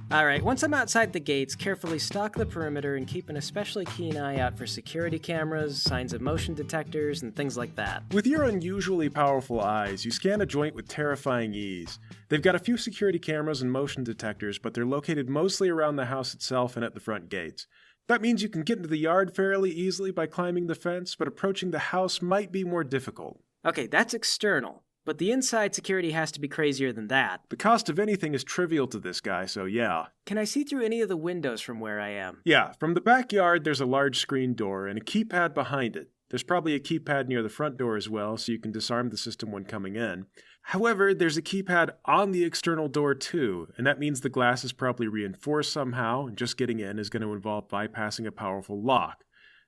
Alright, once I'm outside the gates, carefully stalk the perimeter and keep an especially keen eye out for security cameras, signs of motion detectors, and things like that. With your unusually powerful eyes, you scan a joint with terrifying ease. They've got a few security cameras and motion detectors, but they're located mostly around the house itself and at the front gates. That means you can get into the yard fairly easily by climbing the fence, but approaching the house might be more difficult. Okay, that's external. But the inside security has to be crazier than that. The cost of anything is trivial to this guy, so yeah. Can I see through any of the windows from where I am? Yeah, from the backyard there's a large screen door and a keypad behind it. There's probably a keypad near the front door as well, so you can disarm the system when coming in. However, there's a keypad on the external door too, and that means the glass is probably reinforced somehow, and just getting in is going to involve bypassing a powerful lock.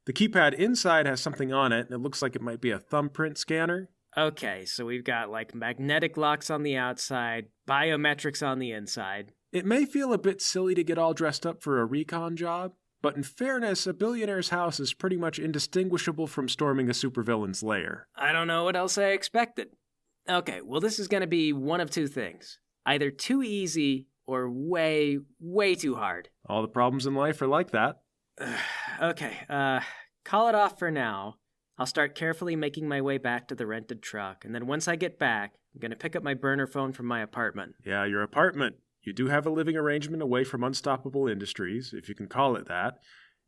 The keypad inside has something on it, and it looks like it might be a thumbprint scanner. Okay, so we've got magnetic locks on the outside, biometrics on the inside. It may feel a bit silly to get all dressed up for a recon job, but in fairness, a billionaire's house is pretty much indistinguishable from storming a supervillain's lair. I don't know what else I expected. Okay, well this is going to be one of two things. Either too easy or way, way too hard. All the problems in life are like that. Okay, call it off for now. I'll start carefully making my way back to the rented truck, and then once I get back, I'm going to pick up my burner phone from my apartment. Yeah, your apartment. You do have a living arrangement away from unstoppable industries, if you can call it that.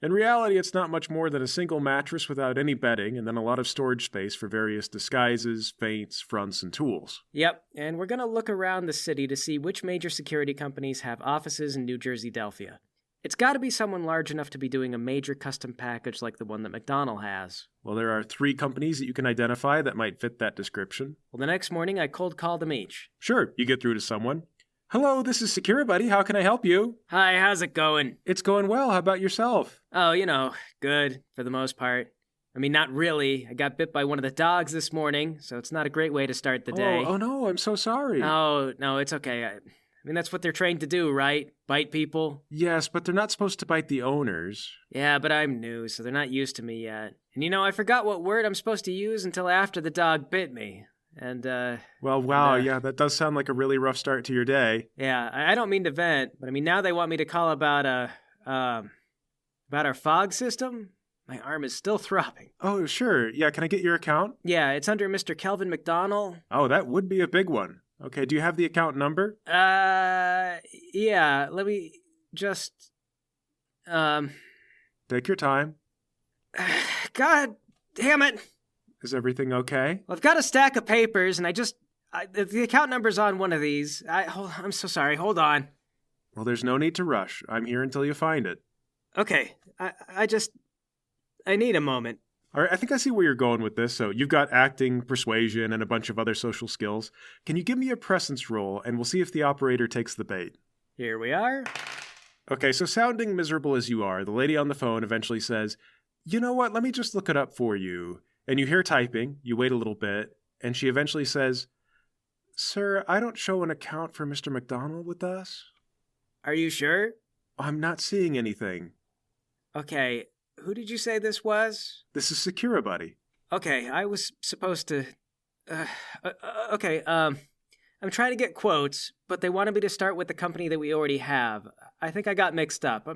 In reality, it's not much more than a single mattress without any bedding, and then a lot of storage space for various disguises, feints, fronts, and tools. Yep, and we're going to look around the city to see which major security companies have offices in New Jersey, Delphia. It's got to be someone large enough to be doing a major custom package like the one that McDonald has. Well, there are 3 companies that you can identify that might fit that description. Well, the next morning I cold called them each. Sure, you get through to someone. Hello, this is Securibuddy. How can I help you? Hi, how's it going? It's going well. How about yourself? Oh, good, for the most part. I mean, not really. I got bit by one of the dogs this morning, so it's not a great way to start the day. Oh no, I'm so sorry. Oh, no, it's okay. I mean, that's what they're trained to do, right? Bite people? Yes, but they're not supposed to bite the owners. Yeah, but I'm new, so they're not used to me yet. And I forgot what word I'm supposed to use until after the dog bit me. And, Well, wow, yeah, that does sound like a really rough start to your day. Yeah, I don't mean to vent, but I mean, now they want me to call about our fog system? My arm is still throbbing. Oh, sure. Yeah, can I get your account? Yeah, it's under Mr. Kelvin McDonald. Oh, that would be a big one. Okay, do you have the account number? Yeah, let me just, Take your time. God damn it! Is everything okay? Well, I've got a stack of papers, and the account number's on one of these. I'm so sorry, hold on. Well, there's no need to rush. I'm here until you find it. Okay, I need a moment. All right, I think I see where you're going with this. So you've got acting, persuasion, and a bunch of other social skills. Can you give me a presence roll, and we'll see if the operator takes the bait. Here we are. Okay, so sounding miserable as you are, the lady on the phone eventually says, "You know what, let me just look it up for you." And you hear typing, you wait a little bit, and she eventually says, "Sir, I don't show an account for Mr. McDonald with us." Are you sure? I'm not seeing anything. Okay, who did you say this was? This is Securibuddy. Okay, I was supposed to... I'm trying to get quotes, but they wanted me to start with the company that we already have. I think I got mixed up.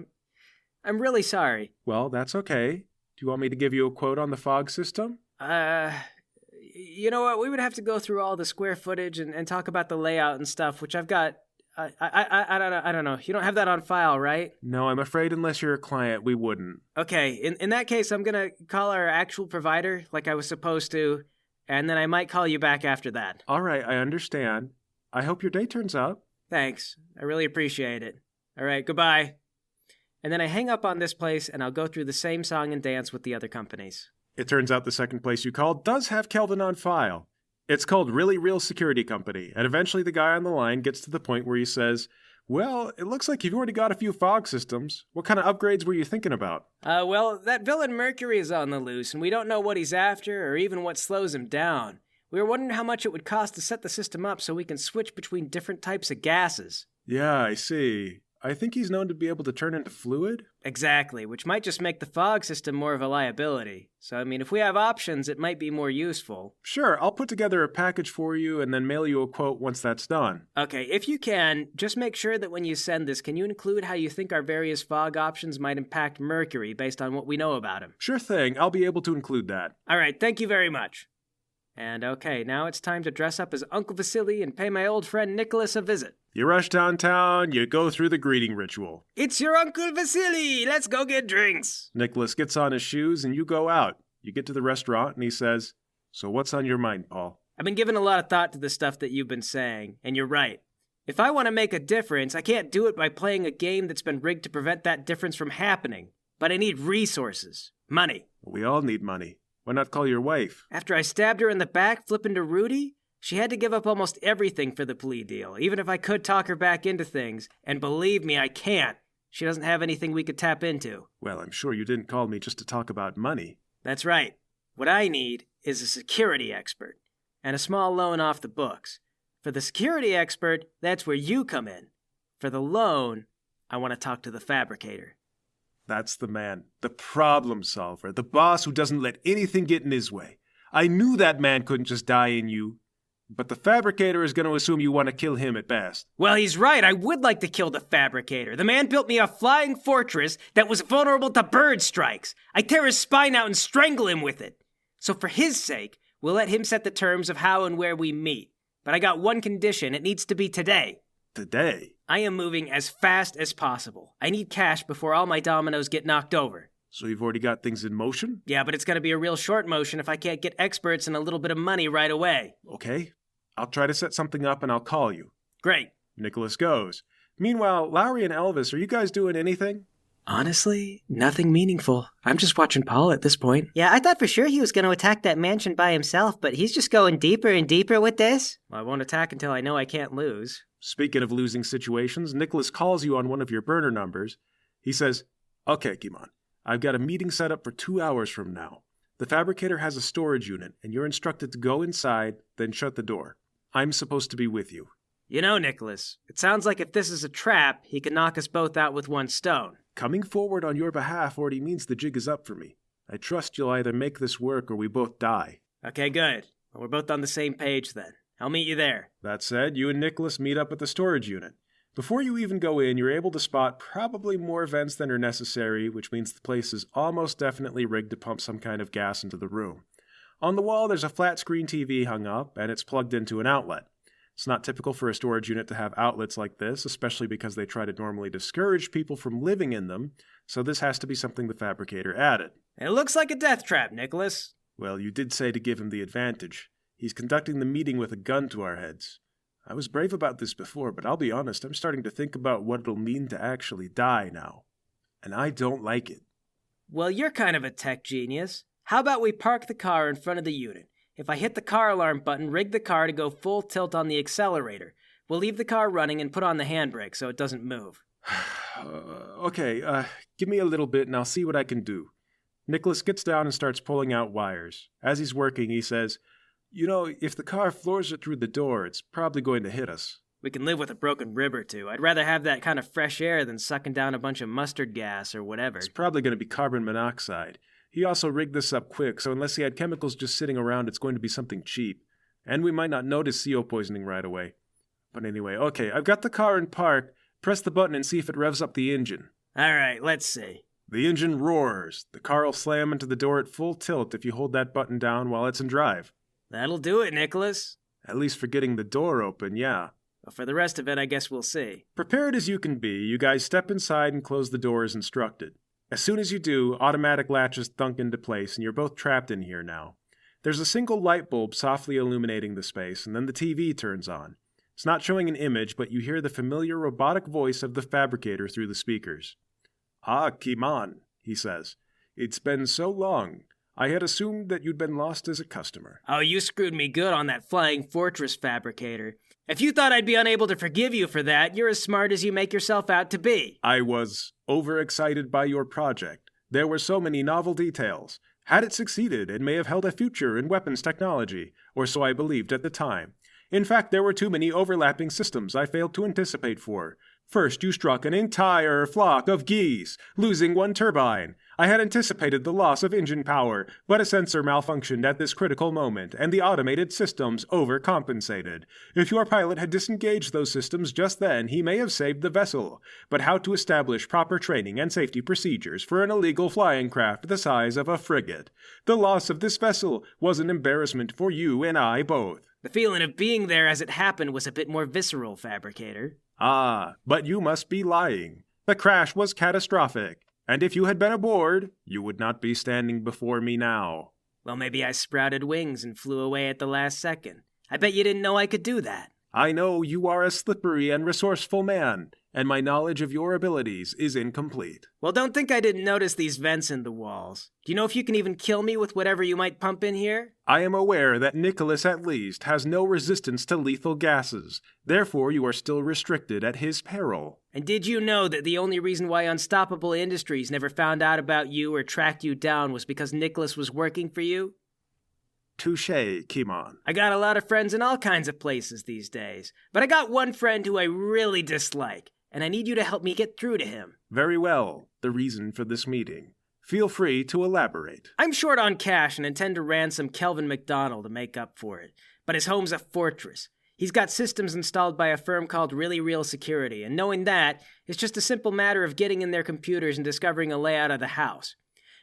I'm really sorry. Well, that's okay. Do you want me to give you a quote on the fog system? You know what? We would have to go through all the square footage and talk about the layout and stuff, which I've got... I don't know. You don't have that on file, right? No, I'm afraid unless you're a client, we wouldn't. Okay, in that case, I'm gonna call our actual provider like I was supposed to, and then I might call you back after that. All right, I understand. I hope your day turns out. Thanks. I really appreciate it. All right, goodbye. And then I hang up on this place, and I'll go through the same song and dance with the other companies. It turns out the second place you called does have Kelvin on file. It's called Really Real Security Company, and eventually the guy on the line gets to the point where he says, "Well, it looks like you've already got a few fog systems. What kind of upgrades were you thinking about?" Well, that villain Mercury is on the loose, and we don't know what he's after or even what slows him down. We were wondering how much it would cost to set the system up so we can switch between different types of gases. Yeah, I see. I think he's known to be able to turn into fluid. Exactly, which might just make the fog system more of a liability. So, if we have options, it might be more useful. Sure, I'll put together a package for you and then mail you a quote once that's done. Okay, if you can, just make sure that when you send this, can you include how you think our various fog options might impact Mercury based on what we know about him? Sure thing, I'll be able to include that. All right, thank you very much. And okay, now it's time to dress up as Uncle Vasily and pay my old friend Nicholas a visit. You rush downtown, you go through the greeting ritual. It's your Uncle Vasily! Let's go get drinks! Nicholas gets on his shoes and you go out. You get to the restaurant and he says, "So what's on your mind, Paul?" I've been giving a lot of thought to the stuff that you've been saying, and you're right. If I want to make a difference, I can't do it by playing a game that's been rigged to prevent that difference from happening. But I need resources. Money. We all need money. Why not call your wife? After I stabbed her in the back flipping to Rudy, she had to give up almost everything for the plea deal, even if I could talk her back into things. And believe me, I can't. She doesn't have anything we could tap into. Well, I'm sure you didn't call me just to talk about money. That's right. What I need is a security expert and a small loan off the books. For the security expert, that's where you come in. For the loan, I want to talk to the fabricator. That's the man, the problem solver, the boss who doesn't let anything get in his way. I knew that man couldn't just die in you, but the fabricator is going to assume you want to kill him at best. Well, he's right. I would like to kill the fabricator. The man built me a flying fortress that was vulnerable to bird strikes. I tear his spine out and strangle him with it. So for his sake, we'll let him set the terms of how and where we meet. But I got one condition. It needs to be today. Today? I am moving as fast as possible. I need cash before all my dominoes get knocked over. So you've already got things in motion? Yeah, but it's going to be a real short motion if I can't get experts and a little bit of money right away. Okay. I'll try to set something up and I'll call you. Great. Nicholas goes. Meanwhile, Lowry and Elvis, are you guys doing anything? Honestly, nothing meaningful. I'm just watching Paul at this point. Yeah, I thought for sure he was going to attack that mansion by himself, but he's just going deeper and deeper with this. Well, I won't attack until I know I can't lose. Speaking of losing situations, Nicholas calls you on one of your burner numbers. He says, "Okay, Kimon, I've got a meeting set up for 2 hours from now. The fabricator has a storage unit, and you're instructed to go inside, then shut the door. I'm supposed to be with you." You know, Nicholas, it sounds like if this is a trap, he can knock us both out with one stone. Coming forward on your behalf already means the jig is up for me. I trust you'll either make this work or we both die. Okay, good. Well, we're both on the same page then. I'll meet you there. That said, you and Nicholas meet up at the storage unit. Before you even go in, you're able to spot probably more vents than are necessary, which means the place is almost definitely rigged to pump some kind of gas into the room. On the wall, there's a flat-screen TV hung up, and it's plugged into an outlet. It's not typical for a storage unit to have outlets like this, especially because they try to normally discourage people from living in them, so this has to be something the fabricator added. It looks like a death trap, Nicholas. Well, you did say to give him the advantage. He's conducting the meeting with a gun to our heads. I was brave about this before, but I'll be honest, I'm starting to think about what it'll mean to actually die now. And I don't like it. Well, you're kind of a tech genius. How about we park the car in front of the unit? If I hit the car alarm button, rig the car to go full tilt on the accelerator. We'll leave the car running and put on the handbrake so it doesn't move. Okay, give me a little bit and I'll see what I can do. Nicholas gets down and starts pulling out wires. As he's working, he says, "You know, if the car floors it through the door, it's probably going to hit us." We can live with a broken rib or two. I'd rather have that kind of fresh air than sucking down a bunch of mustard gas or whatever. It's probably going to be carbon monoxide. He also rigged this up quick, so unless he had chemicals just sitting around, it's going to be something cheap. And we might not notice CO poisoning right away. But anyway, okay, I've got the car in park. Press the button and see if it revs up the engine. All right, let's see. The engine roars. The car will slam into the door at full tilt if you hold that button down while it's in drive. That'll do it, Nicholas. At least for getting the door open, yeah. Well, for the rest of it, I guess we'll see. Prepared as you can be, you guys step inside and close the door as instructed. As soon as you do, automatic latches thunk into place and you're both trapped in here now. There's a single light bulb softly illuminating the space, and then the TV turns on. It's not showing an image, but you hear the familiar robotic voice of the fabricator through the speakers. "Ah, Kimon," he says. "It's been so long. I had assumed that you'd been lost as a customer." Oh, you screwed me good on that flying fortress fabricator. If you thought I'd be unable to forgive you for that, you're as smart as you make yourself out to be. I was overexcited by your project. There were so many novel details. Had it succeeded, it may have held a future in weapons technology, or so I believed at the time. In fact, there were too many overlapping systems I failed to anticipate for. First, you struck an entire flock of geese, losing one turbine. I had anticipated the loss of engine power, but a sensor malfunctioned at this critical moment, and the automated systems overcompensated. If your pilot had disengaged those systems just then, he may have saved the vessel. But how to establish proper training and safety procedures for an illegal flying craft the size of a frigate? The loss of this vessel was an embarrassment for you and I both. The feeling of being there as it happened was a bit more visceral, Fabricator. Ah, but you must be lying. The crash was catastrophic. And if you had been aboard, you would not be standing before me now. Well, maybe I sprouted wings and flew away at the last second. I bet you didn't know I could do that. I know you are a slippery and resourceful man, and my knowledge of your abilities is incomplete. Well, don't think I didn't notice these vents in the walls. Do you know if you can even kill me with whatever you might pump in here? I am aware that Nicholas at least has no resistance to lethal gases. Therefore, you are still restricted at his peril. And did you know that the only reason why Unstoppable Industries never found out about you or tracked you down was because Nicholas was working for you? Touché, Kimon. I got a lot of friends in all kinds of places these days, but I got one friend who I really dislike, and I need you to help me get through to him. Very well. The reason for this meeting. Feel free to elaborate. I'm short on cash and intend to ransom Kelvin McDonald to make up for it, but his home's a fortress. He's got systems installed by a firm called Really Real Security, and knowing that, it's just a simple matter of getting in their computers and discovering a layout of the house.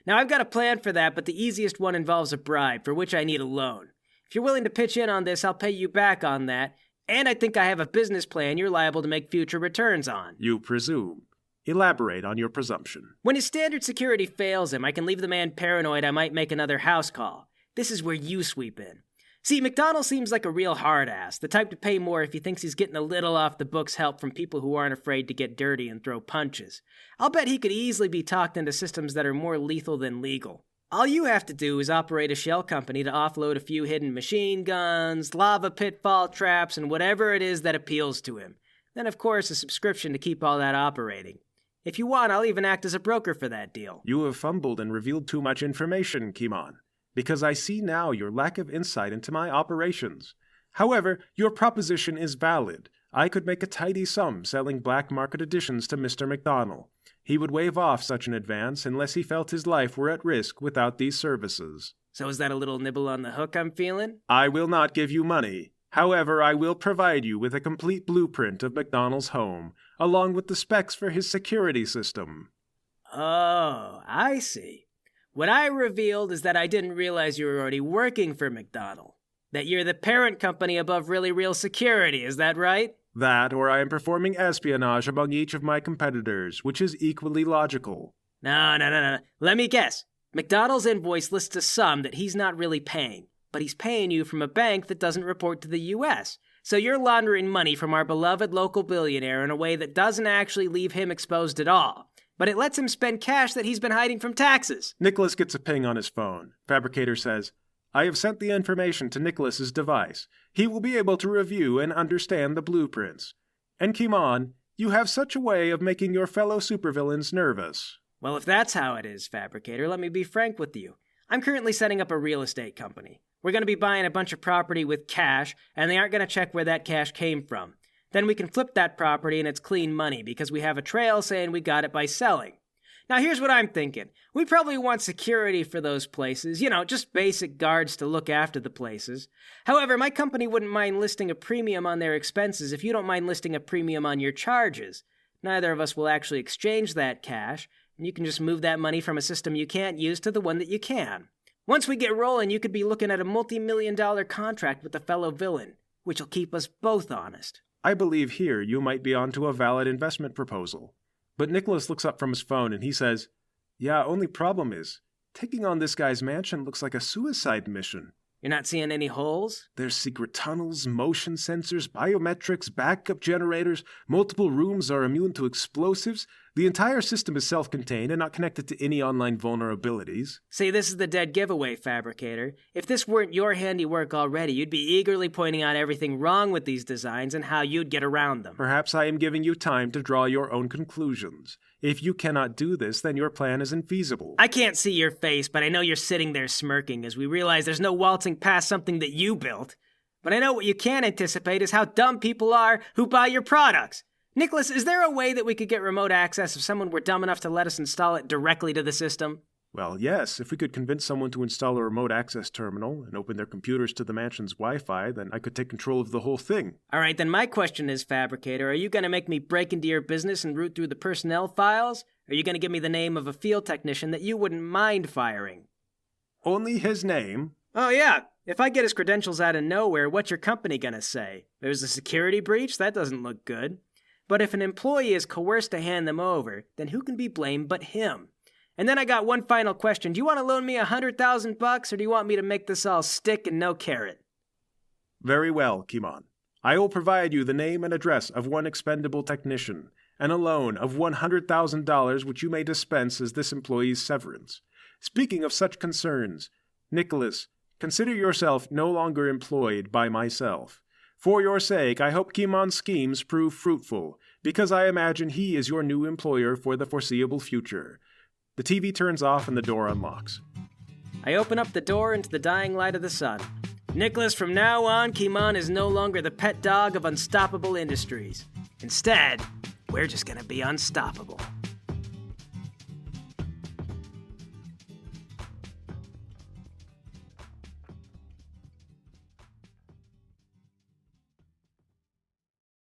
Now, I've got a plan for that, but the easiest one involves a bribe, for which I need a loan. If you're willing to pitch in on this, I'll pay you back on that, and I think I have a business plan you're liable to make future returns on. You presume. Elaborate on your presumption. When his standard security fails him, I can leave the man paranoid I might make another house call. This is where you sweep in. See, McDonald seems like a real hard-ass, the type to pay more if he thinks he's getting a little off-the-books help from people who aren't afraid to get dirty and throw punches. I'll bet he could easily be talked into systems that are more lethal than legal. All you have to do is operate a shell company to offload a few hidden machine guns, lava pitfall traps, and whatever it is that appeals to him. Then, of course, a subscription to keep all that operating. If you want, I'll even act as a broker for that deal. You have fumbled and revealed too much information, Kimon. Because I see now your lack of insight into my operations. However, your proposition is valid. I could make a tidy sum selling black market editions to Mr. McDonald. He would waive off such an advance unless he felt his life were at risk without these services. So is that a little nibble on the hook I'm feeling? I will not give you money. However, I will provide you with a complete blueprint of McDonald's home, along with the specs for his security system. Oh, I see. What I revealed is that I didn't realize you were already working for McDonald. That you're the parent company above Really Real Security, is that right? That, or I am performing espionage among each of my competitors, which is equally logical. No. Let me guess. McDonald's invoice lists a sum that he's not really paying, but he's paying you from a bank that doesn't report to the U.S., so you're laundering money from our beloved local billionaire in a way that doesn't actually leave him exposed at all. But it lets him spend cash that he's been hiding from taxes. Nicholas gets a ping on his phone. Fabricator says, I have sent the information to Nicholas's device. He will be able to review and understand the blueprints. And Kimon, you have such a way of making your fellow supervillains nervous. Well, if that's how it is, Fabricator, let me be frank with you. I'm currently setting up a real estate company. We're going to be buying a bunch of property with cash, and they aren't going to check where that cash came from. Then we can flip that property and it's clean money because we have a trail saying we got it by selling. Now here's what I'm thinking. We probably want security for those places, just basic guards to look after the places. However, my company wouldn't mind listing a premium on their expenses if you don't mind listing a premium on your charges. Neither of us will actually exchange that cash, and you can just move that money from a system you can't use to the one that you can. Once we get rolling, you could be looking at a multi-million-dollar contract with a fellow villain, which will keep us both honest. I believe here you might be onto a valid investment proposal. But Nicholas looks up from his phone and he says, Yeah, only problem is, taking on this guy's mansion looks like a suicide mission. You're not seeing any holes? There's secret tunnels, motion sensors, biometrics, backup generators, multiple rooms are immune to explosives. The entire system is self-contained and not connected to any online vulnerabilities. See, this is the dead giveaway, Fabricator. If this weren't your handiwork already, you'd be eagerly pointing out everything wrong with these designs and how you'd get around them. Perhaps I am giving you time to draw your own conclusions. If you cannot do this, then your plan is infeasible. I can't see your face, but I know you're sitting there smirking as we realize there's no waltzing past something that you built. But I know what you can anticipate is how dumb people are who buy your products. Nicholas, is there a way that we could get remote access if someone were dumb enough to let us install it directly to the system? Well, yes, if we could convince someone to install a remote access terminal and open their computers to the mansion's Wi-Fi, then I could take control of the whole thing. All right, then my question is, Fabricator, are you going to make me break into your business and root through the personnel files? Or are you going to give me the name of a field technician that you wouldn't mind firing? Only his name? Oh, yeah. If I get his credentials out of nowhere, what's your company going to say? There's a security breach? That doesn't look good. But if an employee is coerced to hand them over, then who can be blamed but him? And then I got one final question. Do you want to loan me $100,000 or do you want me to make this all stick and no carrot? Very well, Kimon. I will provide you the name and address of one expendable technician, and a loan of $100,000 which you may dispense as this employee's severance. Speaking of such concerns, Nicholas, consider yourself no longer employed by myself. For your sake, I hope Kimon's schemes prove fruitful, because I imagine he is your new employer for the foreseeable future. The TV turns off and the door unlocks. I open up the door into the dying light of the sun. Nicholas, from now on, Kimon is no longer the pet dog of Unstoppable Industries. Instead, we're just gonna be unstoppable.